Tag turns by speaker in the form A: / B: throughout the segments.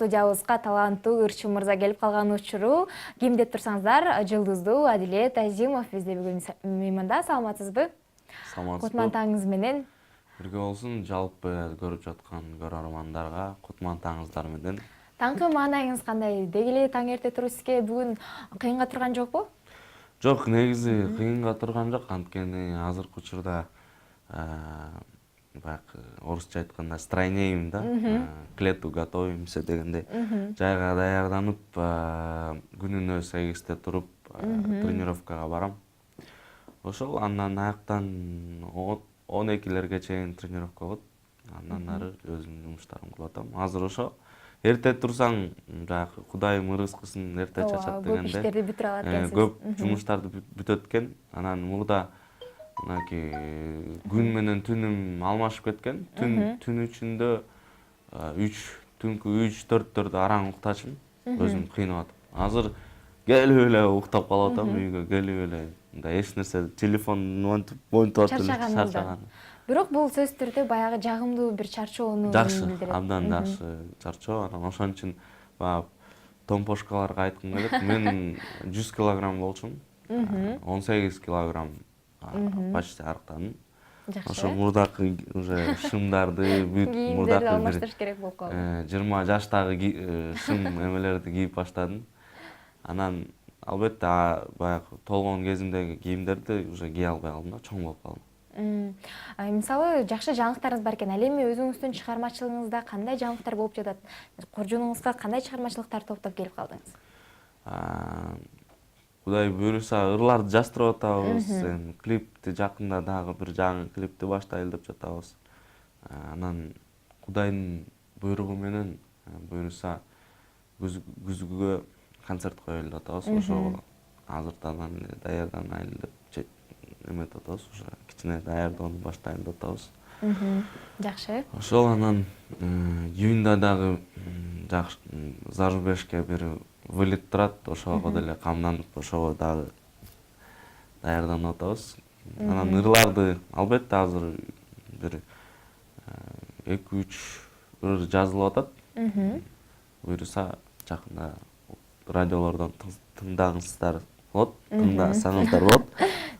A: студиябызга таланттуу Ырчы мырза келип калган учуру. Ким деп турсаңыздар, жылдыздуу Адилет Азимов бизде бүгүн мейманда. Саламатсызбы?
B: Саламатсызбы.
A: Кутман таңыңыз менен.
B: Бирге болсун, жалпы көрүп жаткан көрөрмандарга кутман таңыңыздар менен.
A: Таңкы маанайыңыз кандай? Деги эле таң эрте туруп сизге бүгүн кыйынга турган жокпу?
B: Жок, негизи кыйынга турган жок, анткени азыркы учурда баягы орусча айтканда стройнейм да, к лету готовимся дегендей. Жайга даярданып, күнүнө 8-те туруп тренировкага барам. Ошол андан аяктан 12-лерге чейин тренировка болот. Андан ары өзүмдүн жумуштарымды кылып атам. Азыр ошо эрте турсаң, баягы Кудайым ырыс кылсын, эрте чачат дегенде.
A: Көп иштерди бүтүрүп алат экенсиз.
B: Көп жумуштарды бүтөт экен. Анан мурда мынакей күн менен түнүм алмашып кеткен. Түн ичинде түнкү 3-4-төрдө араң уктачумун. Өзүм кыйнап атып. Азыр келип эле уктап калып атам, үйгө келип эле. Мындай эч нерсе телефон ойнотуп атып чарчаган.
A: Бирок бул сөзсүз түрдө баягы жагымдуу бир чарчоону билдирет.
B: Абдан жакшы чарчоо. Анан ошон үчүн баягы томпошкаларга айткым келет. Мен 100 килограмм болчумун. 18 килограмм почти арыктадым. Ошо мурдакы уже шымдарды,
A: мурдакы алмаштырыш керек болуп калды.
B: 20 жаштагы шым эмелерди кийип баштадым. Анан албетте баягы толгон кезимдеги кийимдерди уже кие албай калдым да, чоң болуп калдым.
A: Мисалы, жакшы жаңылыктарыңыз бар экен. Ал эми өзүңүздүн чыгармачылыгыңызда кандай жаңылыктар болуп жатат? Коржонуңузга кандай чыгармачылыктар топтоп келип калдыңыз?
B: Кудай буйруса ырларды жаздырып атабыз. Клипти жакында дагы бир жаңы клипти баштайлы деп жатабыз. Анан Кудайдын буйругу менен буйруса күзгүгө концерт коелу деп атабыз. Ошого азыртадан эле даярданайлы деп эметип атабыз. Уже кичине даярдоону баштайлы деп атабыз.
A: Жакшы.
B: Ошол анан июнда дагы Зарубежке бир вылет турат. Ошого деле камданып, ошого дагы даярданып атабыз. Анан ырларды албетте азыр бир 2-3 ыр жазылып атат. Буйруса жакында радиолордон тыңдагыңыздар болот, тыңдасаңыздар болот.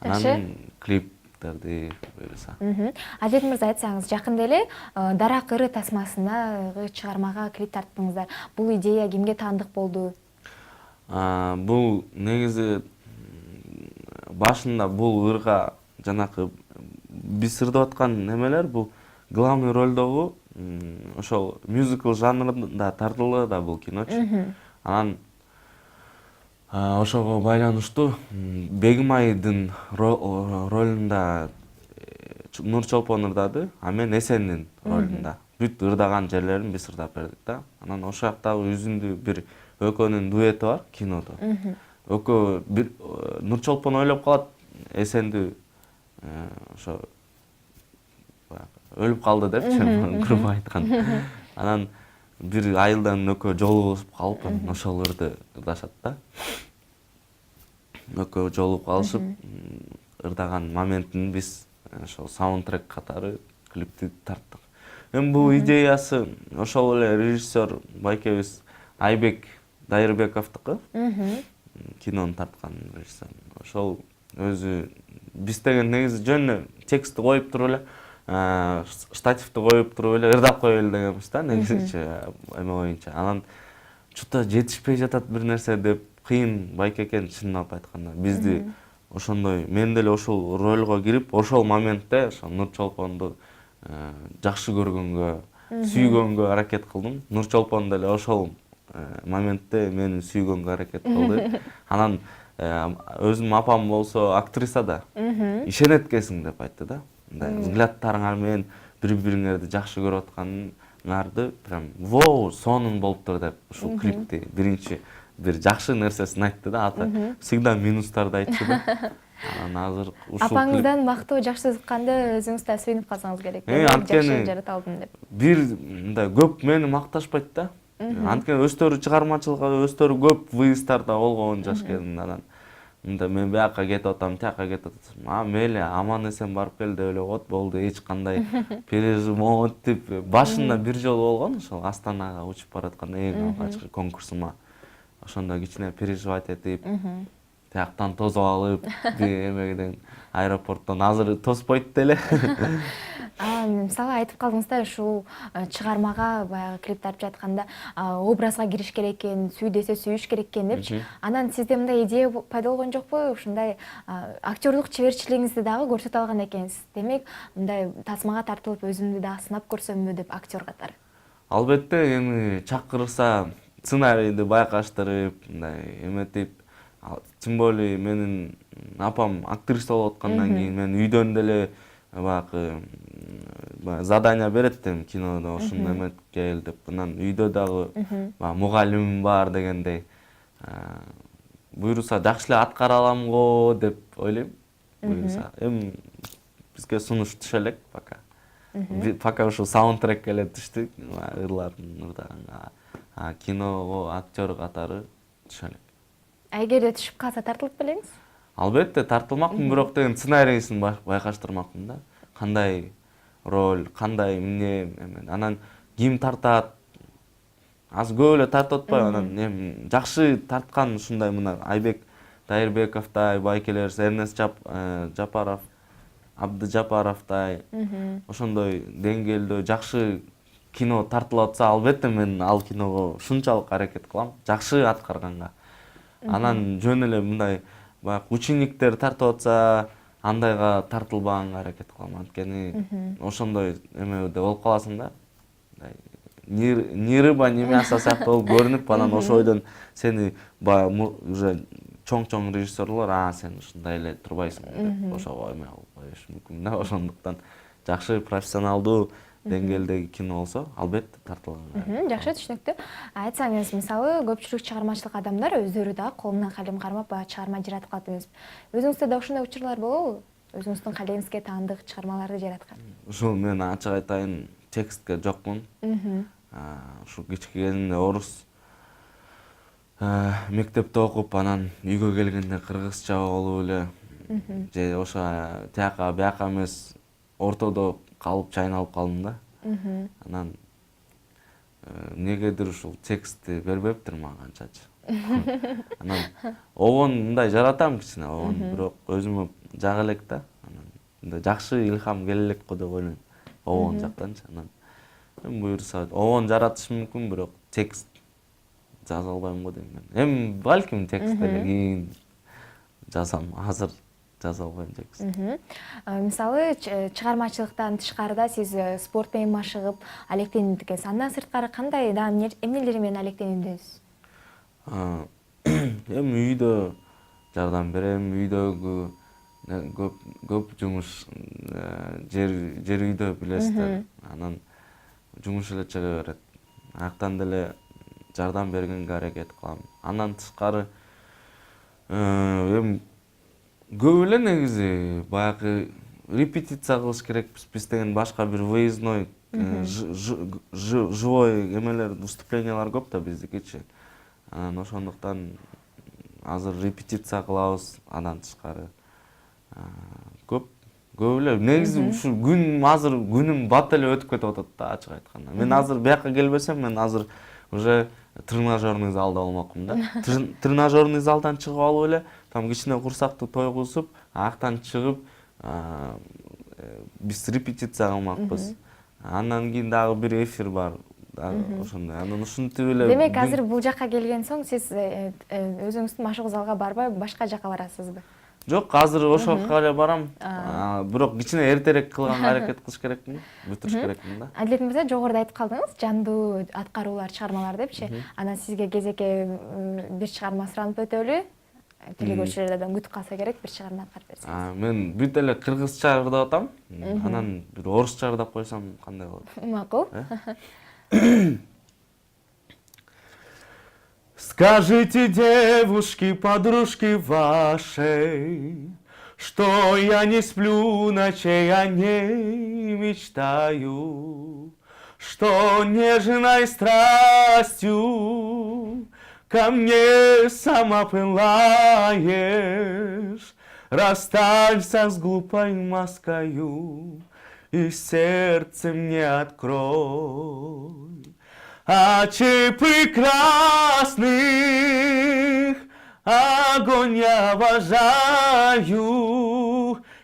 B: Анан клиптерди буйруса.
A: Адилет мырза, айтсаңыз, жакында эле Дарак ыры тасмасына чыгармага клип тарттыңыздар. Бул идея кимге таандык болду?
B: Бул негизи башында бул ырга жанакы биз ырдап аткан эмелер бул главный ролдогу ошол мюзикл жанрында тартылды да бул киночу. Анан ошого байланыштуу Бегимайдын ролунда Нурчолпон ырдады, а мен Эсендин ролунда. Бүт ырдаган жерлерин биз ырдап бердик да. Анан ошол жактагы үзүндү бир экөөнүн дуэти бар кинодо. Экөө Нурчолпон ойлоп калат, Эсенди ошо өлүп калды депчи, грубо айтканда. Анан бир айылдан экөө жолугушуп калып, ошол ырды ырдашат да. Экөө жолугуп калышып, ырдаган моментин биз ошол саундтрек катары клипти тарттык. Эми бул идеясы ошол эле режиссер байкебиз Айбек Дайырбековдуку. Кинону тарткан режиссер. Ошол өзү биз деген негизи жөн текстти коюп туруп эле, штативти коюп туруп эле ырдап коелу дегенбиз да, негизичи эме боюнча. Анан что-то жетишпей жатат бир нерсе деп кыйын байке экен, чынын айтканда. Бизди ошондой, мен деле ошол ролго кирип, ошол моментте ошо Нурчолпонду жакшы көргөнгө, сүйгөнгө аракет кылдым. Нурчолпон деле ошол моментте мени сүйгөнгө аракет кылды. Анан өзүм апам болсо актриса да, ишенет экенсиң деп айтты да. Мындай взглядтарыңар менен бири-бириңерди жакшы көрүп атканыңарды прям сонун болуптур деп ушул клипти биринчи бир жакшы нерсесин айтты да. Аты всегда минустарды айтчу да. Анан азыр ушул
A: апаңыздан мактоо жакшы укканда өзүңүз да сүйүнүп калсаңыз керек. Жакшы жарата алдым деп.
B: Бир мындай көп мени макташпайт да. Анткени өздөрү чыгармачылыкка өздөрү көп выезддарда болгон жаш кезинде. Анан мындай мен бияка кетип атам, тияка кетип атам. Мейли, аман эсен барып кел деп эле коет, болду, эч кандай переживать башында бир жолу болгон, ошол Астанага учуп баратканда эң алгачкы конкурсума. Ошондо кичине переживать этип, тияктан тосуп алып, эмеден аэропорттон азыр тоспойт деле.
A: Мисалы айтып калдыңыз да, ушул чыгармага баягы клипти алып жатканда образга кириш керек экен, сүй десе сүйүш керек экен депчи. Анан сизде мындай идея пайда болгон жокпу? Ушундай актерлук чеберчилигиңизди дагы көрсөтө алган экенсиз. Демек, мындай тасмага тартылып өзүмдү дагы сынап көрсөмбү деп актер катары.
B: Албетте, эми чакырса сценарийди байкаштырып, мындай эметип, тем более менин апам актриса болуп аткандан кийин мен үйдөн деле баягы задание берет да кинодо ушуну эметке кел деп. Анан үйдө дагы мугалимим бар дегендей. Буюрса жакшы эле аткара алам го деп ойлойм. Буюрса эми бизге сунуш түшө элек пока. Пока ушу саундтрек эле түштүк, ырлардын ырдаганга. Киного актер катары түшө элек.
A: Эгерде түшүп калса тартылып белеңиз?
B: Албетте тартылмакмын, бирок деген сценарийсин байкаштырмакмын да. Кандай роль, кандай эмне, анан ким тартат. Аз көп эле тартып атпайбы, анан эми жакшы тарткан ушундай мына Айбек Дайырбековтай, байкелер, Эрнест Жапаров, Абдыжапаровтай, ошондой деңгээлдө жакшы кино тартылып атса, албетте мен ал киного ушунчалык аракет кылам, жакшы аткарганга. Анан жөн эле мындай баягы учениктер тартып атса, андайга тартылбаганга аракет кылам. Анткени ошондой эмеде болуп каласың да. Ни рыба, ни мясо сыяктуу болуп көрүнүп, анан ошойдон сени баягы уже чоң режиссерлор, сен ушундай эле турбайсың деп ошого эме кылып коюшу мүмкүн да. Ошондуктан жакшы профессионалдуу деңгээлдеги кино болсо, албетте тартылган.
A: Жакшы, түшүнүктүү. Айтсаңыз, мисалы, көпчүлүк чыгармачылык адамдар өздөрү да колунан калем кармап чыгарма жаратып калат эмеспи? Өзүңүздө да ушундай учурлар болобу? Өзүңүздүн калемиңизге таандык чыгармаларды жараткан.
B: Ушул мен ачык айтайын, текстке жокмун. Ушу кичке кезинде орус мектепте окуп, анан үйгө келгенде кыргызча болуп эле, же ошо тияка бияка эмес, ортодо калып чайналып калдым да. Анан эмнегедир ушул текстти бербептир мага канчачы. Анан обон мындай жаратам кичине, обон бирок өзүмө жак элек да. Анан мындай жакшы илхам келе элек го деп ойлойм. Обон жактанчы. Анан буюрса обон жаратыш мүмкүн, бирок текст жаза албайм го дейм мен. Эми балким текст деле кийин жазам, азыр жаза албайм текст.
A: Мисалы, чыгармачылыктан тышкарыда сиз спорт менен машыгып, алектенип экенсиз. Андан сырткары кандай эмнелери менен алектенүүдөсүз?
B: Эми үйдө жардам берем, үйдөгү көп жумуш, жер үйдө билесиздер. Анан жумуш эле чыга берет. Аяктан деле жардам бергенге аракет кылам. Андан тышкары эми көп эле негизи баягы репетиция кылыш керекпиз. Биз деген башка бир выездной, живой эмелер, выступлениялар көп да биздикичи. Анан ошондуктан азыр репетиция кылабыз, андан тышкары көп эле. Негизи ушу күн азыр күнүм бат эле өтүп кетип атат да, ачык айтканда. Мен азыр бияка келбесем, мен азыр уже тренажерный залда болмокмун да. Тренажерный залдан чыгып алып эле, там кичине курсакты тойгузуп, аяктан чыгып, биз репетиция кылмакпыз. Андан кийин дагы бир эфир бар. Ошондой. Анан ушинтип эле.
A: Демек, азыр бул жакка келген соң сиз өзүңүздүн машыгуу залга барбай, башка жака барасызбы?
B: Жок, азыр ошоко эле барам. Бирок кичине эртерээк кылганга аракет кылыш керекмин, бүтүрүш керекмин да.
A: Адилет мырза, жогоруда айтып калдыңыз, жандуу аткаруулар, чыгармалар депчи. Анан сизге кезекке бир чыгарма суранып өтөлү. Телекөрүүчүлөрдөн күтүп калса керек, бир чыгарма аткарып берсеңиз. Мен
B: бүт эле кыргызча ырдап атам. Анан бир орусча ырдап койсом кандай болот?
A: Макул.
B: Скажите, девушки, подружки вашей, что я не сплю ночей, о ней мечтаю, что нежной страстью ко мне сама пылаешь, расстанься с глупой маскою и сердце мне открой. Очи прекрасных, огонь я обожаю,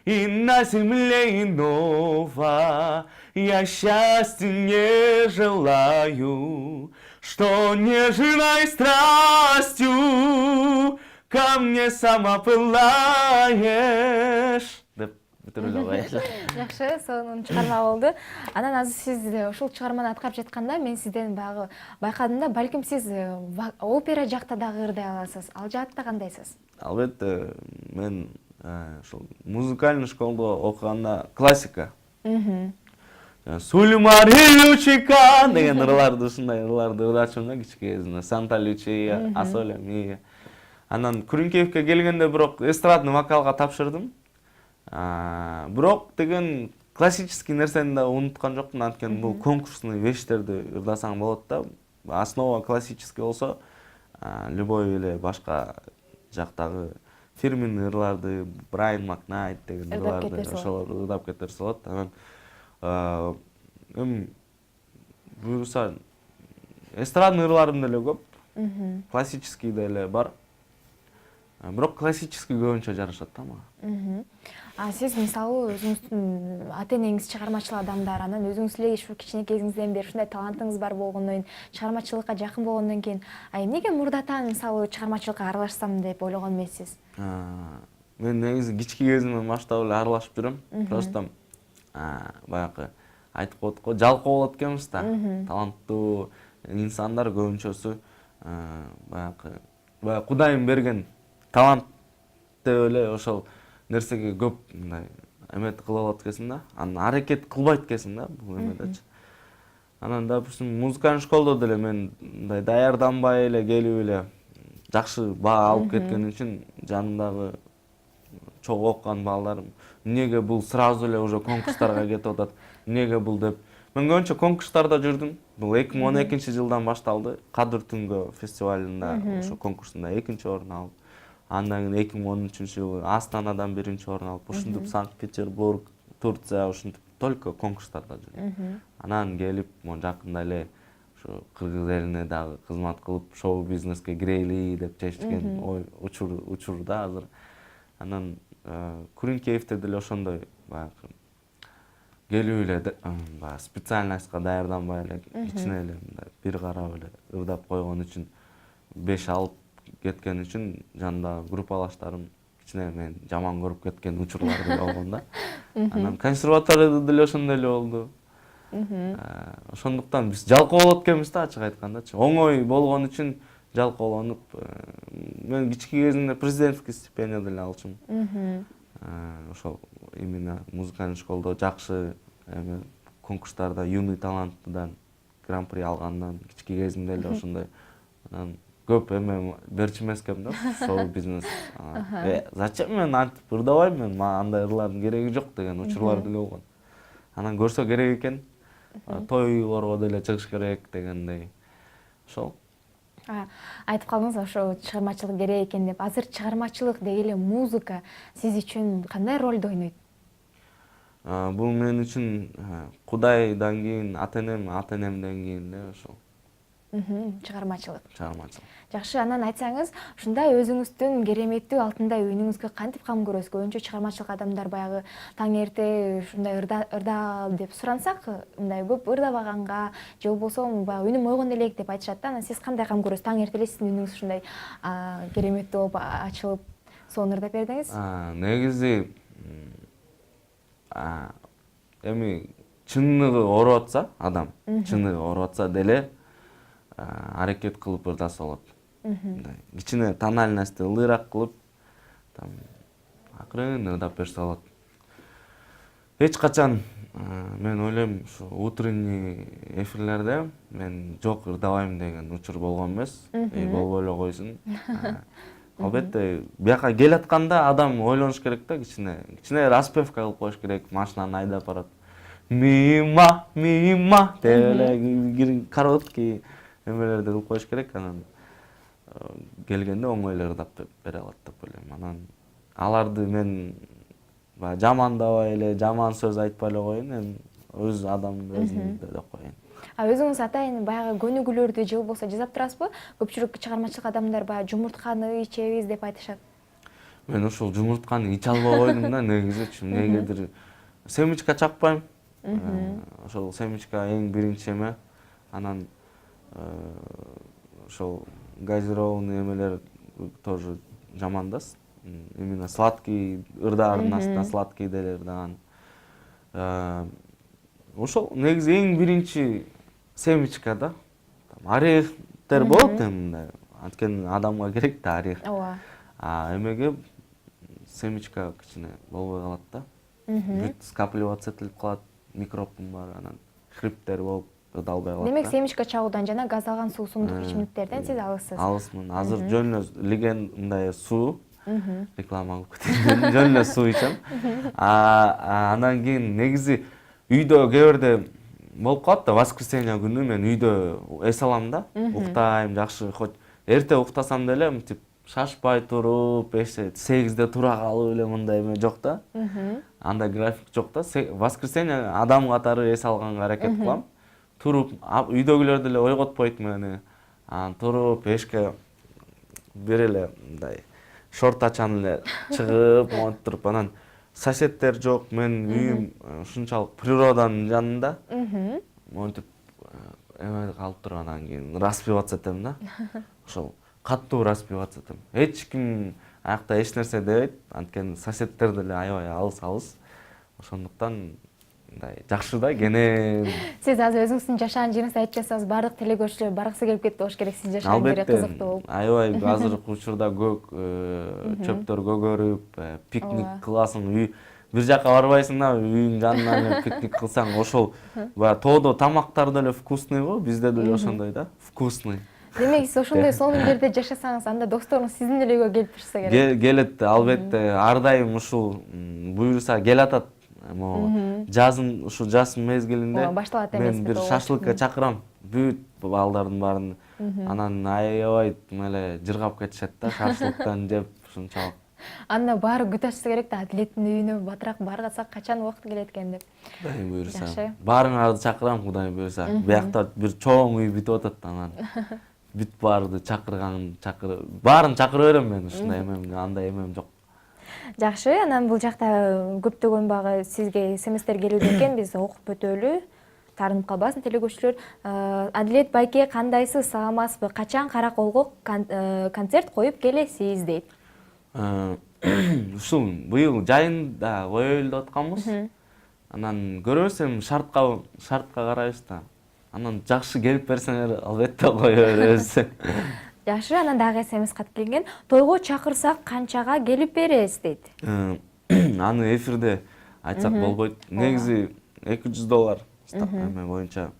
B: и на земле иного я счастья не желаю, что нежной страстью ко мне сама пылаешь. Деп бүтүрүп коелу.
A: Жакшы, сонун чыгарма болду. Анан азыр сиз ушул чыгарманы аткарып жатканда мен сизден баягы байкадым да, балким сиз опера жакта дагы ырдай аласыз. Ал жаатта кандайсыз?
B: Албетте, мен ушул музыкальный школда окуганда классика. Сульмари Лючика деген ырларды, ушундай ырларды ырачумун да кичке кезинде. Санта Лючия, Асоля Мия. Анан Күрүнкеевке келгенде бирок эстрадный вокалга тапшырдым. Бирок деген классический нерсени да унуткан жокмун, анткени бул конкурсный вещтерди ырдасаң болот да. Основа классический болсо, любой эле башка жактагы фирменный ырларды, Брайан Макнайт деген ырларды ошолорду ырдап кетерсе болот. Анан буюрса эстрадный ырларым деле көп, классический деле бар. Бирок классический көбүнчө жарашат да мага.
A: Сиз мисалы өзүңүздүн ата-энеңиз чыгармачыл адамдар, анан өзүңүз эле ушу кичине кезиңизден бери ушундай талантыңыз бар болгондон кийин, чыгармачылыкка жакын болгондон кийин, эмнеге мурдатан мисалы чыгармачылыкка аралашсам деп ойлогон эмессиз?
B: Мен негизи кички кезимден баштап эле аралашып жүрөм. Просто баягы айтып коет го, жалкоо болот экенбиз да. Таланттуу инсандар көбүнчөсү баягы Кудайым берген талант деп эле ошол нерсеге көп мындай эмет кыла алат экенсиң да. Анан аракет кылбайт экенсиң да бул эмедечи. Анан допустим музыкальный школдо деле мен мындай даярданбай эле келип эле жакшы баа алып кеткен үчүн жанымдагы чогуу окуган балдарым эмнеге бул сразу эле уже конкурстарга кетип атат, эмнеге бул деп. Мен көбүнчө конкурстарда жүрдүм. Бул 2012-жылдан башталды. Кадыр түнгө фестивалында, ошо конкурсунда 2-орун алып, андан кийин 2013-жылы Астанадан 1-орун алып, ушинтип Санкт-Петербург, Турция, ушинтип только конкурстарда жүрдүм. Анан келип, жакында эле ошо кыргыз элине дагы кызмат кылып, шоу бизнеске кирейли деп чечкен учурда азыр. Анан Күрүнкеевде деле ошондой баягы келип эле специальностька даярданбай эле кичине эле бир карап эле ырдап койгон үчүн 5 алып кеткен үчүн жанында группалаштарым кичине мен жаман көрүп кеткен учурлар деле болгон да. Анан консерваторияда деле ошондой эле болду. Ошондуктан биз жалкоо болот экенбиз да, ачык айткандачы. Оңой болгон үчүн жалкоолонуп, мен кички кезимде президентский стипендия деле алчумун. Ошол именно музыкальный школдо жакшы конкурстарда юный таланттыдан гран-при алгандан кички кезимде эле ошондой көп эме берчү эмес экенмин да, шоу бизнес. Зачем мен антип ырдабайм, мен мага андай ырлардын кереги жок деген учурлар деле болгон. Анан көрсө керек экен, тойлорго деле чыгыш керек дегендей. Ошол.
A: Айтып калдыңыз, ошо чыгармачылык керек экен деп. Азыр чыгармачылык дегеле музыка сиз үчүн кандай ролду ойнойт?
B: Бул мен үчүн Кудайдан кийин ата-энемден кийин эле ошол.
A: Чыгармачылык.
B: Жакшы,
A: анан айтсаңыз, ушундай өзүңүздүн кереметтүү алтындай үнүңүзгө кантип кам көрөсүз? Көбүнчө чыгармачылык адамдар баягы таң эрте ушундай ырда деп сурансак, мындай көп ырдабаганга же болбосо баягы үнүм ойгон элек деп айтышат да. Анан сиз кандай кам көрөсүз? Таң эрте эле сиздин үнүңүз ушундай кереметтүү болуп ачылып, сонун ырдап бердиңиз.
B: Негизи эми чыныгы ооруп атса, адам чыныгы ооруп атса деле аракет кылып ырдаса болот. Кичине тональностьти ылдыйраак кылып, акырын ырдап берсе болот. Эч качан мен ойлойм, ушу утренний эфирлерде мен жок ырдабайм деген учур болгон эмес. Болбой эле койсун. Албетте, бияка келатканда адам ойлонуш керек да, кичине распевка кылып коюш керек, машинаны айдап барат. Мима, мима деп эле короткий эмелерди кылып коюш керек. Анан келгенде оңой эле ырдап бере алат деп ойлойм. Анан аларды мен баягы жамандабай эле, жаман сөз айтпай эле коеюн, эми өз адамды өзүмдө деп коеюн.
A: Өзүңүз атайын баягы көнүгүүлөрдү же болбосо жасап турасызбы? Көпчүлүк чыгармачылык адамдар баягы жумуртканы ичебиз деп айтышат.
B: Мен ушул жумуртканы иче албай койдум да негизичи. Эмнегедир семечка чакпайм. Ошол семечка эң биринчи эме. Анан ошол газированный эмелер тоже жаман да. Именно сладкий, ырдаардын астына сладкий деле ырдаган. Ошол негизи эң биринчи семечка да. Орехтер болот эми мындай. Анткени адамга керек да орех.
A: Ооба.
B: Эмеге семечка кичине болбой калат да. Бүт скапливаться этилип калат, микробдун баары анан хриптер болуп ырдалбай калат.
A: Демек семечка чагуудан жана газдалган суусундук ичимдиктерден сиз алысыз.
B: Алысмын. Азыр жөн эле леген мындай суу, реклама кылып кетейин. Жөн эле суу ичем. Андан кийин негизи үйдө кээ бирде болуп калат да, воскресенье күнү мен үйдө эс алам да, уктайм жакшы, хоть эрте уктасам деле мынтип шашпай туруп, 8-де тура калып эле мындай эме жок да. Андай график жок да. Воскресенье адам катары эс алганга аракет кылам. Туруп, үйдөгүлөр деле ойготпойт мени. Туруп эшикке бир эле мындай шортачан эле чыгып, монтип туруп, анан соседтер жок, мен үйүм ушунчалык природанын жанында. Монтип эме калып туруп анан кийин распиваться этем да. Ошол каттуу распиваться этем. Эч ким аякта эч нерсе дебейт, анткени соседтер деле аябай алыс. Ошондуктан мындай жакшы да, кенен.
A: Сиз азыр өзүңүздүн жашаган жериңизди айтып жатсаңыз, бардык телекөрүүчүлөр баргысы келип кетти болуш керек, сиз жашаган жери кызыктуу болуп.
B: Аябай азыркы учурда көк чөптөр көгөрүп, пикник кыласың, бир жака барбайсың да, үйүңдүн жанынан эле пикник кылсаң, ошол баягы тоодо тамактар деле вкусный го, бизде деле ошондой да, вкусный.
A: Демек сиз ошондой сонун жерде жашасаңыз, анда досторуңуз сиздин эле үйгө келип турса керек.
B: Келет, албетте, ар дайым ушул буюрса келатат. Жазын, ушу жаз мезгилинде мен бир шашлыкка чакырам. Бүт балдардын баарын. Анан аябай эле жыргап кетишет да, шашлыктан жеп ушунчалык.
A: Анда баары күтө атышса керек да, Адилеттин үйүнө батыраак баргатсак качан убакыт келет экен деп.
B: Кудай буюрса. Баарыңарды чакырам, Кудай буюрса. Биякта бир чоң үй бүтүп атат анан. Бүт баарды баарын чакыра берем мен, ушундай эмем, андай эмем жок.
A: Жакшы, анан бул жакта көптөгөн багы сизге СМСтер келүүдө экен, биз окуп өтөлү. Таарынып калбасын телекөрүүчүлөр. Адилет байке, кандайсыз, саламатсызбы? Качан Караколго концерт коюп келесиз дейт.
B: Ушул быйыл жайында коелу деп атканбыз. Анан көрөбүз, эми шартка карайбыз да. Анан жакшы келип берсеңер, албетте кое беребиз.
A: Жакшы, анан дагы СМС кат келген. Тойго чакырсак канчага келип бересиз дейт.
B: Аны эфирде айтсак болбойт. Негизи $200 эме боюнча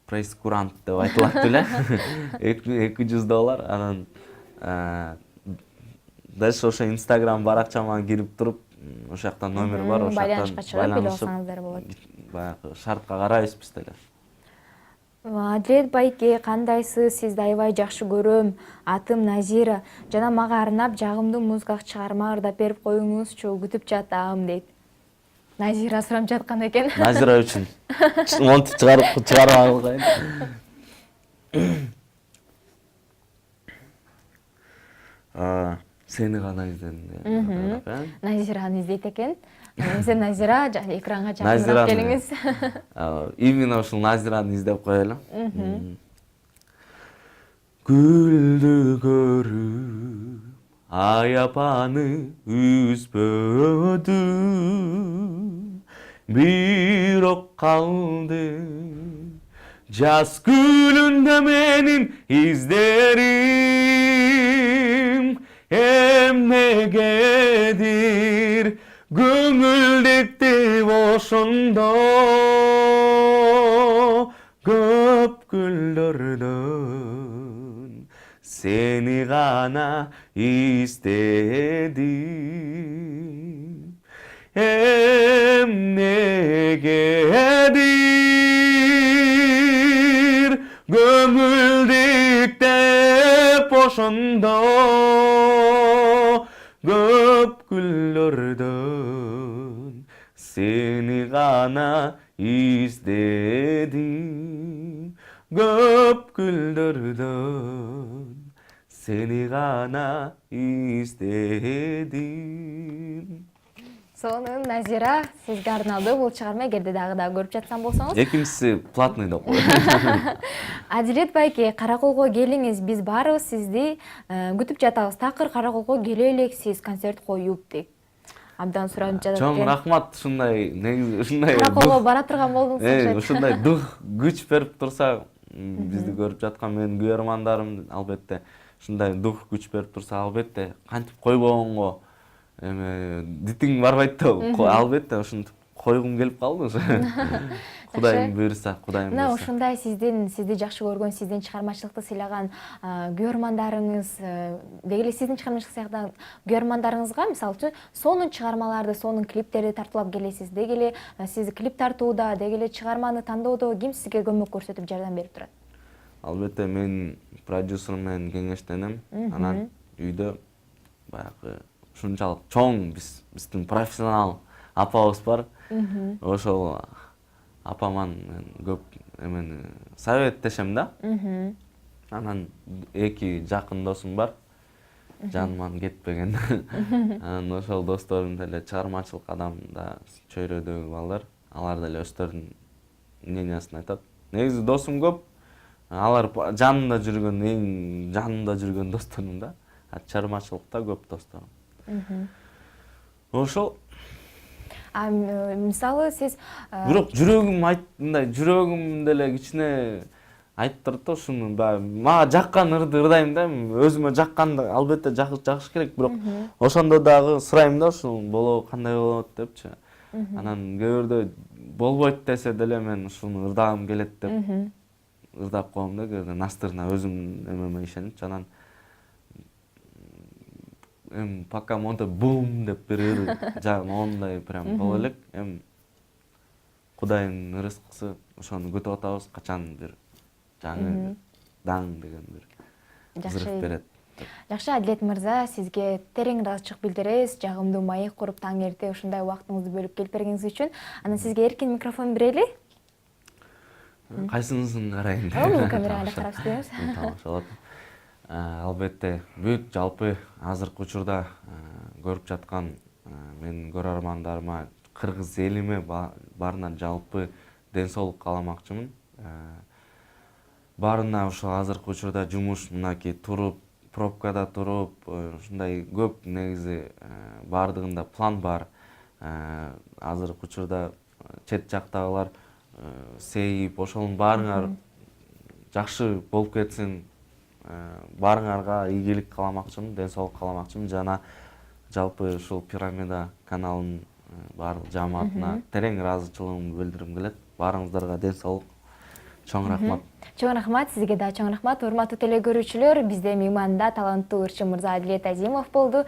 B: прейскурант деп айтылат эле. $200. Анан дальше ошо Instagram баракчама кирип туруп, ошол жакта номер бар, ошол жактан
A: байланышып болот.
B: Баягы шартка карайбыз биз деле.
A: Адилет байке, кандайсыз? Сизди аябай жакшы көрөм. Атым Назира. Жана мага арнап жагымдуу музыкалык чыгарма ырдап берип коюңузчу, күтүп жатам дейт. Назира сурап жаткан экен.
B: Назира үчүн. Монтип чыгарып алгайын. Сени гана издедим.
A: Назираны издейт экен. Сен Назира экранга чакырып келиңиз.
B: Именно ушул Назираны издеп коелу. Гүлдү көрүп, аяпаны үзбөдүм, бирок калды жаз гүлүндө менин издерим. Эмнегедир көңүлдүктү ошондо көп гүлдөрдөн сени гана издедим. Эмнегедир көңүлдүктү ошондо көп гүлдөрдөн сени гана издедим. Көп гүлдөрдөн сени гана издедим.
A: Сонун Назира сизге арналды бул чыгарма, эгерде дагы көрүп жатсам болсоңуз.
B: Экинчиси платный деп коет.
A: Адилет байке, Караколго келиңиз, биз баарыбыз сизди күтүп жатабыз. Такыр Караколго келе элексиз, концерт коюп дейт. Абдан суранып жатат.
B: Чоң рахмат, ушундай негизи ушундай
A: Караколго бара турган болдуңуз окшойт.
B: ушундай дух күч берип турса, бизди көрүп жаткан менин күйөрмандарым албетте ушундай дух күч берип турса, албетте кантип койбогонго дитиң барбайт да, албетте ушинтип койгум келип калды ушу. Кудайым буйруса, Кудайым
A: Мына
B: буйруса.
A: ушундай сизди жакшы көргөн, сиздин чыгармачылыкты сыйлаган күйөрмандарыңыз, деги эле сиздин чыгармачылык сыйлаган күйөрмандарыңызга, мисалы үчүн, сонун чыгармаларды, сонун клиптерди тартуулап келесиз. Деги эле сиз клип тартууда, деги эле чыгарманы тандоодо ким сизге көмөк көрсөтүп жардам берип турат?
B: Албетте мен продюсерим менен кеңештенем. Анан үйдө баягы ушунчалык чоң биздин профессионал апабыз бар. Ошол апаман көп эмени советтешем да. Анан эки жакын досум бар. Жаныман кетпеген. Анан ошол досторум деле чыгармачылык адамда чөйрөдөгү балдар. Алар деле өздөрүнүн мнениясын айтат. Негизи досум көп. Алар жанымда жүргөн, эң жанымда жүргөн досторум да. Чыгармачылыкта көп досторум. Ошол.
A: Мисалы сиз
B: Бирок жүрөгүм мындай жүрөгүм деле кичине айтып турат да, ушуну мага жаккан ырды ырдайм да, өзүмө жакканды албетте жакыш керек, бирок ошондо дагы сурайм да, ушул кандай болот депчи. Анан кээ бирде болбойт десе деле мен ушуну ырдагым келет деп ырдап коем да, кээ бирде настырына өзүмдүн эмеме ишенип, анан пока монте бум деп бир ыр ондай прям боло элек. Кудайдын ырыскысы, ошону күтүп атабыз, качан бир жаңы даң деген бир зырык берет.
A: Жакшы, Адилет мырза, сизге терең ыраазычылык билдиребиз. Жагымдуу маек куруп таң эрте ушундай убактыңызды бөлүп келип бергениңиз үчүн. Анан сизге эркин микрофон берели.
B: Кайсынысын карайын?
A: Бул камерага карап сүйлөңүз.
B: Тамашалап. Албетте бүт жалпы азыркы учурда көрүп жаткан менин көрөрмандарыма, кыргыз элиме баарына жалпы ден соолук кааламакчымын. Баарына ошол азыркы учурда жумуш мынакей туруп, пробкада туруп, ушундай көп негизи баардыгында план бар. Азыркы учурда чет жактагылар сейип, ошонун баарыңар жакшы болуп кетсин. Баарыңарга ийгилик кааламакчымын, ден соолук кааламакчымын. Жана жалпы ушул Пирамида каналынын баардык жамаатына терең ыраазычылыгымды билдиргим келет. Баарыңыздарга ден соолук. Чоң рахмат.
A: Чоң рахмат, сизге да чоң рахмат. Урматтуу теле көрүүчүлөр, бизде мейманда таланттуу ырчы мырза Адилет Азимов болду.